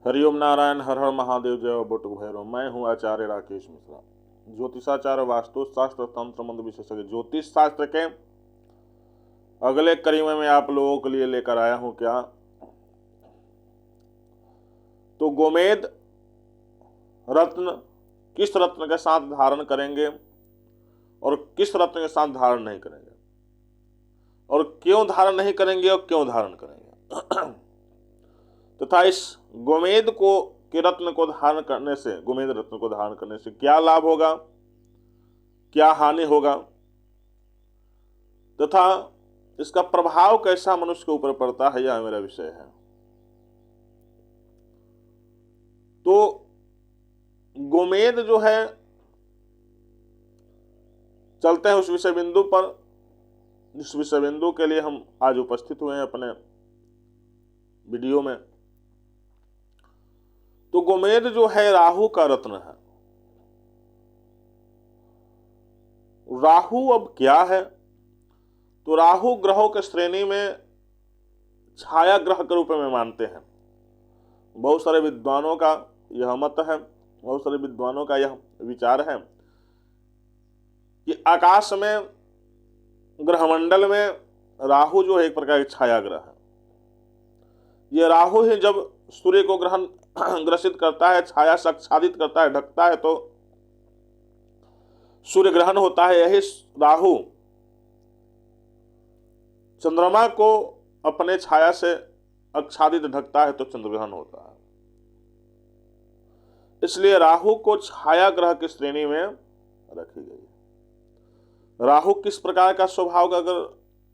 हरिओम नारायण, हर हर महादेव, जय बटुक भैरव। मैं हूँ आचार्य राकेश मिश्रा, ज्योतिषाचार्य, वास्तुशास्त्र, तंत्र मंत्र विशेषज्ञ। ज्योतिष शास्त्र के अगले करीब में आप लोगों के लिए लेकर आया हूँ क्या, तो गोमेद रत्न किस रत्न के साथ धारण करेंगे और किस रत्न के साथ धारण नहीं करेंगे, और क्यों धारण नहीं करेंगे और क्यों धारण करेंगे तथा इस गोमेद को के रत्न को धारण करने से, गोमेद रत्न को धारण करने से क्या लाभ होगा, क्या हानि होगा, तथा इसका प्रभाव कैसा मनुष्य के ऊपर पड़ता है, यह मेरा विषय है। तो गोमेद जो है, चलते हैं उस विषय बिंदु पर, जिस विषय बिंदु के लिए हम आज उपस्थित हुए हैं अपने वीडियो में। तो गोमेद जो है राहु का रत्न है। राहु अब क्या है, तो राहु ग्रहों के श्रेणी में छाया ग्रह के रूप में मानते हैं। बहुत सारे विद्वानों का यह मत है, बहुत सारे विद्वानों का यह विचार है कि आकाश में, ग्रहमंडल में राहु जो है एक प्रकार की छाया ग्रह है। यह राहु ही जब सूर्य को ग्रसित करता है, छाया से आच्छादित करता है, ढकता है, तो सूर्य ग्रहण होता है। यही राहु चंद्रमा को अपने छाया से आच्छादित ढकता है तो चंद्र ग्रहण होता है। इसलिए राहु को छाया ग्रह की श्रेणी में रखी गई है। राहु किस प्रकार का स्वभाव का अगर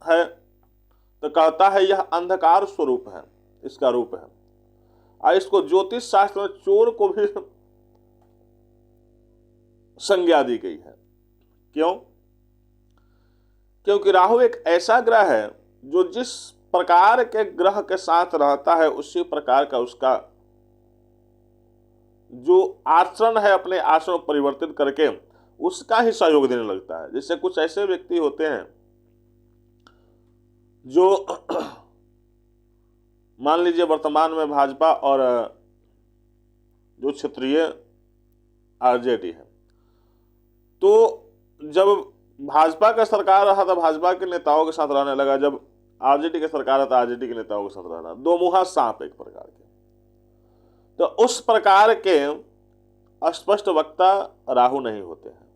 है तो कहता है यह अंधकार स्वरूप है, इसका रूप है। और इसको ज्योतिष शास्त्र में चोर को भी संज्ञा दी गई है। क्यों? क्योंकि राहु एक ऐसा ग्रह है जो जिस प्रकार के ग्रह के साथ रहता है उसी प्रकार का उसका जो आचरण है, अपने आचरण परिवर्तित करके उसका ही सहयोग देने लगता है। जैसे कुछ ऐसे व्यक्ति होते हैं जो मान लीजिए वर्तमान में भाजपा और जो क्षेत्रीय आरजेडी है, तो जब भाजपा का सरकार रहा था भाजपा के नेताओं के साथ रहने लगा, जब आरजेडी की सरकार है तो आरजेडी के नेताओं के साथ रहना, दो मुहा सांप एक प्रकार के। तो उस प्रकार के अस्पष्ट वक्ता राहु नहीं होते हैं।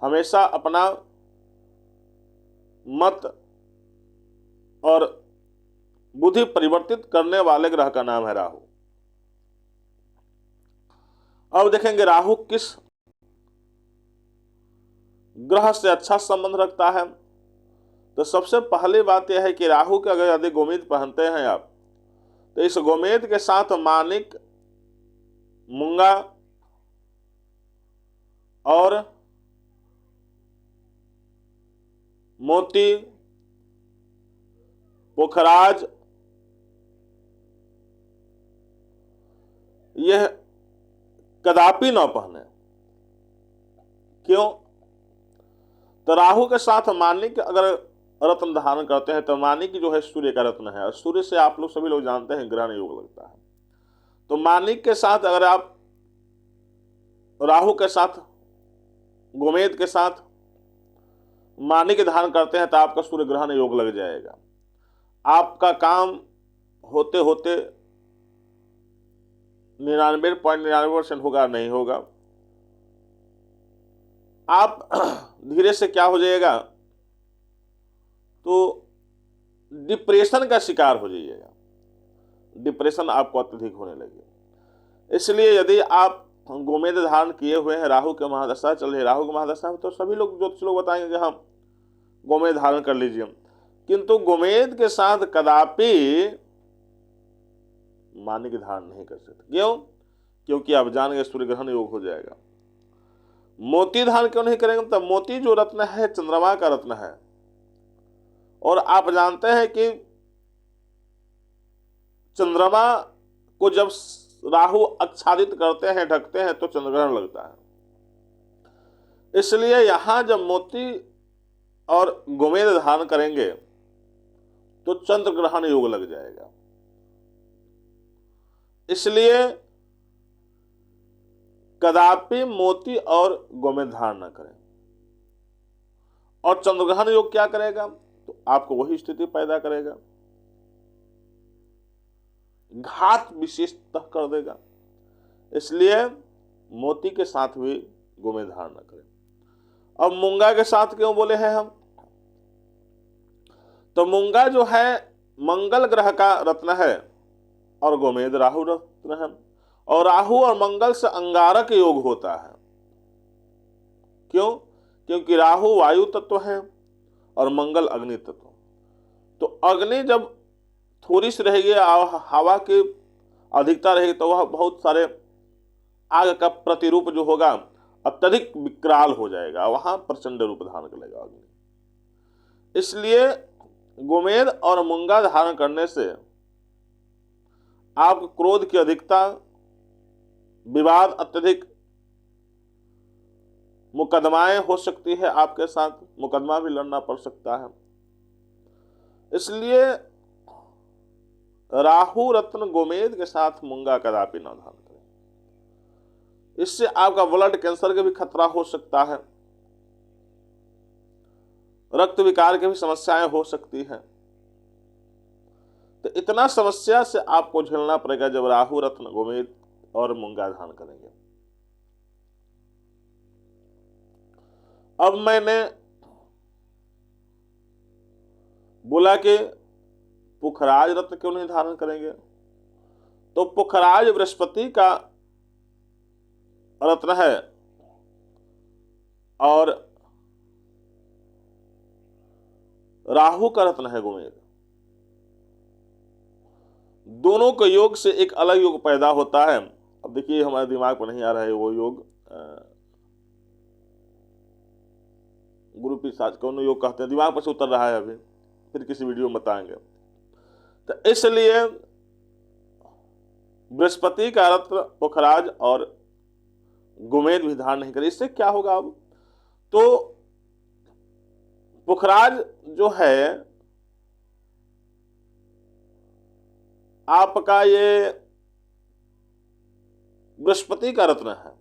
हमेशा अपना मत और बुद्धि परिवर्तित करने वाले ग्रह का नाम है राहु। अब देखेंगे राहु किस ग्रह से अच्छा संबंध रखता है। तो सबसे पहली बात यह है कि राहु के अगर यदि गोमेद पहनते हैं आप, तो इस गोमेद के साथ माणिक, मूंगा और मोती, पोखराज, यह कदापि न पहने। क्यों? तो राहु के साथ माणिक अगर रत्न धारण करते हैं तो माणिक जो है सूर्य का रत्न है, और सूर्य से आप लोग सभी लोग जानते हैं ग्रहण योग लगता है। तो माणिक के साथ अगर आप राहु के साथ, गोमेद के साथ माणिक धारण करते हैं तो आपका सूर्य ग्रहण योग लग जाएगा। आपका काम होते होते 99.99% होगा, नहीं होगा। आप धीरे से क्या हो जाएगा, तो डिप्रेशन का शिकार हो जाइएगा। डिप्रेशन आपको अत्यधिक होने लगे। इसलिए यदि आप गोमेद धारण किए हुए हैं, राहु के महादशा चल रही है, राहु के महादशा में तो सभी लोग ज्योतिष लोग बताएंगे कि हम गोमेद धारण कर लीजिए, किंतु गोमेद के साथ कदापि माणिक धारण नहीं कर सकते। क्यों? क्योंकि आप जान गए सूर्य ग्रहण योग हो जाएगा। मोती धारण क्यों नहीं करेंगे? तो मोती जो रत्न है चंद्रमा का रत्न है, और आप जानते हैं कि चंद्रमा को जब राहु आच्छादित करते हैं, ढकते हैं, तो चंद्रग्रहण लगता है। इसलिए यहां जब मोती और गोमेद धारण करेंगे तो चंद्र ग्रहण योग लग जाएगा। इसलिए कदापि मोती और गोमेद धारण न करें। और चंद्रग्रहण योग क्या करेगा? तो आपको वही स्थिति पैदा करेगा, घात विशेषतः कर देगा। इसलिए मोती के साथ भी गोमेद धारण न करें। अब मूंगा के साथ क्यों बोले हैं हम? तो मूंगा जो है मंगल ग्रह का रत्न है और गोमेद राहु रत्न है, और राहु और मंगल से अंगारक योग होता है। क्यों? क्योंकि राहु वायु तत्व है और मंगल अग्नि तत्व। तो अग्नि जब थोड़ी सी रहेगी, हवा की अधिकता रहेगी, तो वह बहुत सारे आग का प्रतिरूप जो होगा अत्यधिक विकराल हो जाएगा, वहां प्रचंड रूप धारण कर लेगा अग्नि। इसलिए गोमेद और मूंगा धारण करने से आप क्रोध की अधिकता, विवाद अत्यधिक, मुकदमाएं हो सकती है, आपके साथ मुकदमा भी लड़ना पड़ सकता है। इसलिए राहु रत्न गोमेद के साथ मूंगा कदापि न धारण करें। इससे आपका ब्लड कैंसर का भी खतरा हो सकता है, रक्त विकार की भी समस्याएं हो सकती हैं। तो इतना समस्या से आपको झेलना पड़ेगा जब राहु रत्न गोमेद और मूंगा धारण करेंगे। अब मैंने बोला कि पुखराज रत्न क्यों नहीं धारण करेंगे? तो पुखराज बृहस्पति का रत्न है और राहु का रत्न है गोमेद। दोनों के योग से एक अलग योग पैदा होता है। अब देखिए हमारे दिमाग पर नहीं आ रहा है वो योग, गुरु पिशाच कौन योग कहते हैं, दिमाग पर से उतर रहा है, अभी फिर किसी वीडियो में बताएंगे। तो इसलिए बृहस्पति का रत्न पुखराज और गोमेद भी धारण नहीं करे। इससे क्या होगा? अब तो पुखराज जो है आपका ये बृहस्पति का रत्न है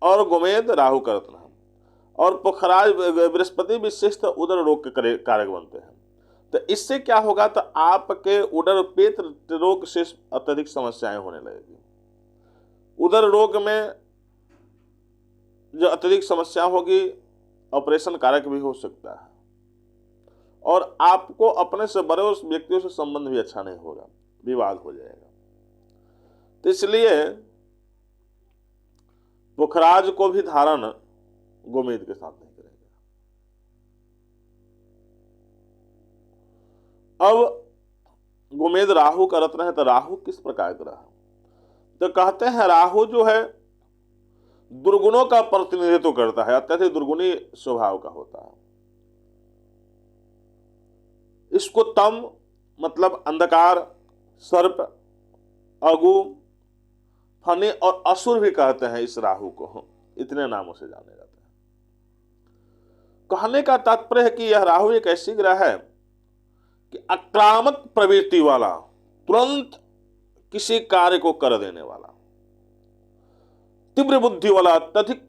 और गोमेद राहु का रत्न है, और पुखराज बृहस्पति विशिष्ट उदर रोग के कारक बनते हैं। तो इससे क्या होगा? तो आपके उदर पेट रोग से अत्यधिक समस्याएं होने लगेगी। उदर रोग में जो अत्यधिक समस्या होगी, ऑपरेशन कारक भी हो सकता है, और आपको अपने से बड़े उस व्यक्तियों से संबंध भी अच्छा नहीं होगा, विवाद हो जाएगा। तो इसलिए पुखराज को भी धारण गोमेद के साथ नहीं करेंगे। अब गोमेद राहु का रत्न है, तो राहु किस प्रकार का है? तो कहते हैं राहु जो है दुर्गुणों का प्रतिनिधित्व करता है, अत्यधिक दुर्गुणी स्वभाव का होता है। इसको तम मतलब अंधकार, सर्प, अगु, फनी और असुर भी कहते हैं। इस राहु को इतने नामों से जाने जाते हैं। कहने का तात्पर्य है कि यह राहु एक ऐसी ग्रह है कि आक्रामक प्रवृत्ति वाला, तुरंत किसी कार्य को कर देने वाला, तीव्र बुद्धि वाला, अत्यधिक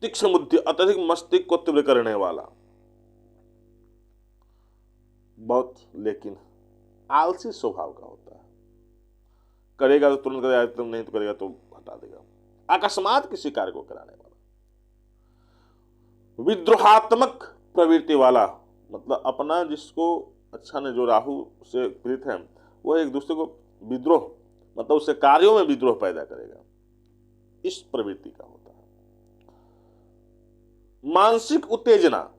तीक्ष्ण बुद्धि, अत्यधिक मस्तिष्क को तीव्र करने वाला, बहुत लेकिन आलसी स्वभाव का होता है। करेगा तो तुरंत करेगा, तुम नहीं तो करेगा तो हटा देगा, अकस्मात किसी कार्य को कराने वाला, विद्रोहात्मक प्रवृत्ति वाला, मतलब अपना जिसको अच्छा ने जो राहु से पीड़ित है वो एक दूसरे को विद्रोह, मतलब उससे कार्यों में विद्रोह पैदा करेगा, इस प्रवृत्ति का होता है। मानसिक उत्तेजना,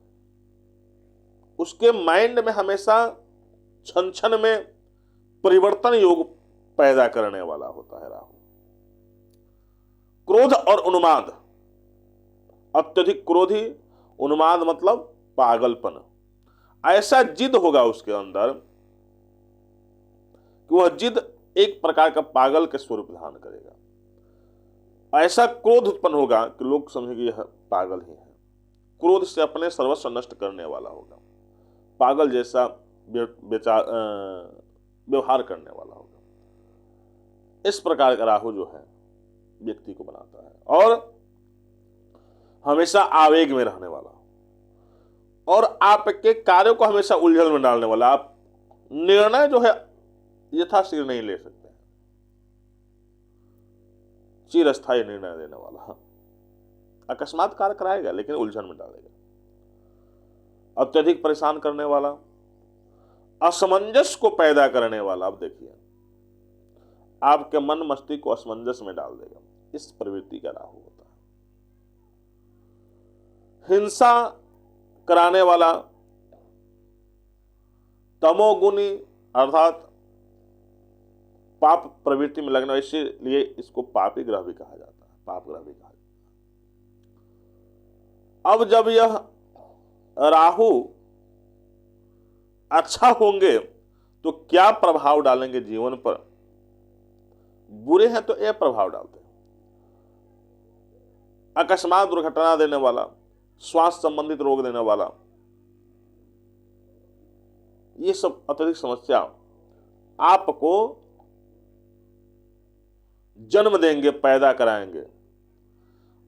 उसके माइंड में हमेशा क्षण क्षण में परिवर्तन योग पैदा करने वाला होता है राहु। क्रोध और उन्माद, अत्यधिक क्रोधी, उन्माद मतलब पागलपन, ऐसा जिद होगा उसके अंदर कि वह जिद एक प्रकार का पागल के स्वरूप धारण करेगा। ऐसा क्रोध उत्पन्न होगा कि लोग समझेंगे यह पागल ही है। क्रोध से अपने सर्वस्व नष्ट करने वाला होगा, पागल जैसा व्यवहार करने वाला होगा। इस प्रकार का राहु जो है व्यक्ति को बनाता है, और हमेशा आवेग में रहने वाला, और आपके कार्यों को हमेशा उलझन में डालने वाला। आप निर्णय जो है यथाशीघ्र नहीं ले सकते, चिरस्थायी निर्णय देने वाला, अकस्मात कार्य कराएगा लेकिन उलझन में डालेगा, अत्यधिक परेशान करने वाला, असमंजस को पैदा करने वाला। अब देखिए, आपके मन मस्तिष्क को असमंजस में डाल देगा, इस प्रवृत्ति का राहु होता है। हिंसा कराने वाला, तमोगुणी अर्थात पाप प्रवृत्ति में लगना, इसीलिए इसको पापी ग्रह भी कहा जाता है, पाप ग्रह भी कहा जाता है। अब जब यह राहु अच्छा होंगे तो क्या प्रभाव डालेंगे जीवन पर? बुरे हैं तो यह प्रभाव डालते हैं, अकस्मात दुर्घटना देने वाला, स्वास्थ्य संबंधित रोग देने वाला, ये सब अत्यधिक समस्या आपको जन्म देंगे, पैदा कराएंगे।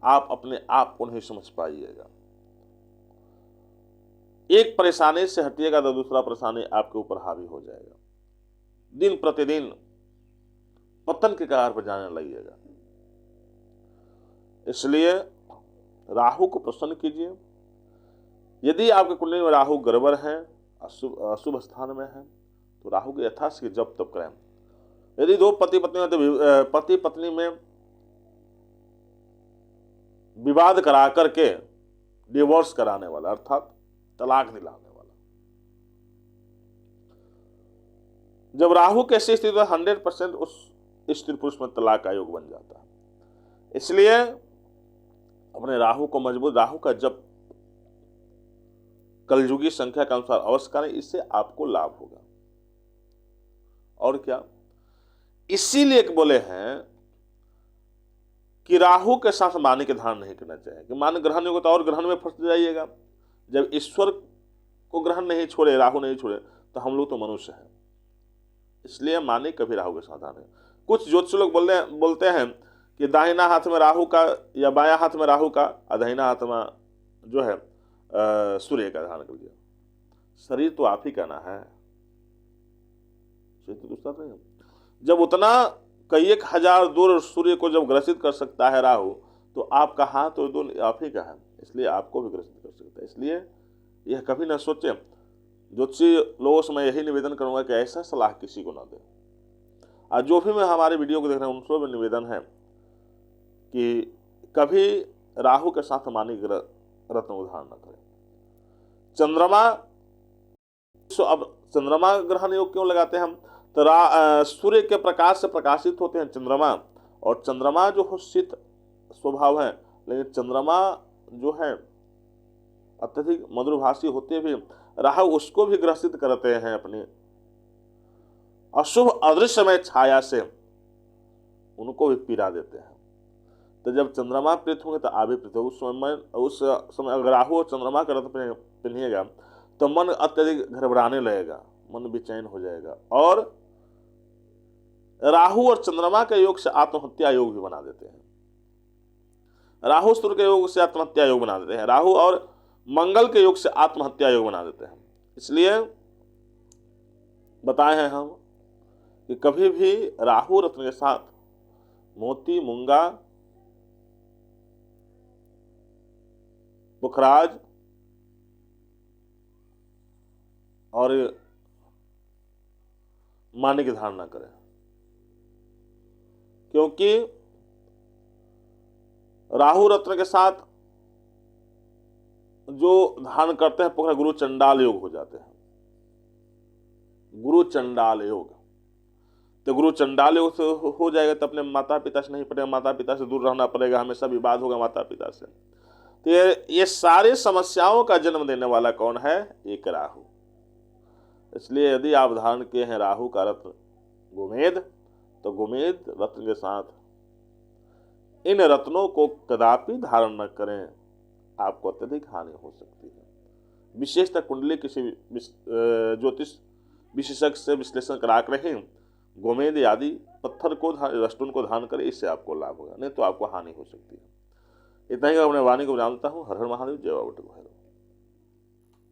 आप अपने आप को नहीं समझ पाइएगा। एक परेशानी से हटिएगा तो दूसरा परेशानी आपके ऊपर हावी हो जाएगा। दिन प्रतिदिन पतन के कगार पर जाने लगिएगा। इसलिए राहु को प्रसन्न कीजिए। यदि आपके कुंडली में राहु गड़बड़ है, अशुभ स्थान में है, तो राहु के यथाशीघ्र जप तप करें। यदि दो पति पत्नी में, तो पति पत्नी में विवाद करा करके डिवोर्स कराने वाला, अर्थात तलाक दिलाने वाला, जब राहु की ऐसी स्थिति 100% उस स्त्री पुरुष में तलाक का योग बन जाता है। इसलिए अपने राहु को मजबूत, राहु का जप कलयुगी संख्या के अनुसार अवश्य करें, इससे आपको लाभ होगा। और क्या, इसीलिए बोले हैं कि राहु के साथ माने के धारण नहीं करना चाहिए, कि मान ग्रहण होगा तो और ग्रहण में फंस जाइएगा। जब ईश्वर को ग्रहण नहीं छोड़े, राहु नहीं छोड़े, तो हम लोग तो मनुष्य हैं। इसलिए माने कभी राहु के साथ आने। कुछ ज्योतिष लोग बोलते हैं कि दाहिना हाथ में राहु का या बायां हाथ में राहु का, दाहिना हाथ में जो है सूर्य का धारण कर दिया। शरीर तो आप ही का ना है, शरीर तो दूसरा नहीं है। जब उतना कई 1000 दूर सूर्य को जब ग्रसित कर सकता है राहु, तो आपका हाथ तो दोनों आप ही का है, इसलिए आपको भी ग्रसित कर सकता है। इसलिए यह कभी ना सोचें। ज्योतिषी लोगों से मैं यही निवेदन करूंगा कि ऐसा सलाह किसी को ना दें। आज जो भी मैं हमारे वीडियो को देख रहे हैं, उनसे भी निवेदन है कि कभी राहु के साथ मानिक रत्न उधार न करें। चंद्रमा, अब चंद्रमा ग्रहण योग क्यों लगाते हैं हम? तो सूर्य के प्रकाश से प्रकाशित होते हैं चंद्रमा, और चंद्रमा जो हो शीत स्वभाव है, लेकिन चंद्रमा जो है अत्यधिक मधुरभाषी होते हुए राहु उसको भी ग्रसित करते हैं अपनी अशुभ अदृश्यमय छाया से, उनको भी पीड़ा देते हैं। तो जब चंद्रमा प्रीत होंगे तो आप भी प्रीत होंगे। उस समय अगर राहु और चंद्रमा का रत्न पहनिएगा तो मन अत्यधिक घबराने लगेगा, मन बेचैन हो जाएगा, और राहु और चंद्रमा के योग से आत्महत्या योग भी बना देते हैं। राहु सूर्य के योग से आत्महत्या योग बना देते हैं, राहु और मंगल के योग से आत्महत्या योग बना देते हैं। इसलिए बताए हैं हम कि कभी भी राहु रत्न के साथ मोती, मूंगा, पुखराज और माने की धारणा करें, क्योंकि राहु रत्न के साथ जो धारण करते हैं पुखरा, गुरु चंडाल योग हो जाते हैं। गुरु चंडाल योग, तो गुरु चंडाल योग से हो जाएगा तो अपने माता पिता से नहीं पड़ेगा, माता पिता से दूर रहना पड़ेगा, हमेशा विवाद होगा माता पिता से। तो ये सारी समस्याओं का जन्म देने वाला कौन है? एक राहु। इसलिए यदि आप धारण किए हैं राहु का रत्न गोमेद, तो गोमेद रत्न के साथ इन रत्नों को कदापि धारण न करें, आपको अत्यधिक हानि हो सकती है। विशेषतः कुंडली किसी ज्योतिष विशेषज्ञ से विश्लेषण करा कर ही गोमेद आदि पत्थर को रष्टुन को धारण करें, इससे आपको लाभ होगा, नहीं तो आपको हानि हो सकती है। इतना ही अपने वाणी को जानता हूँ। हर हर महादेव, जय बाबा भैरव।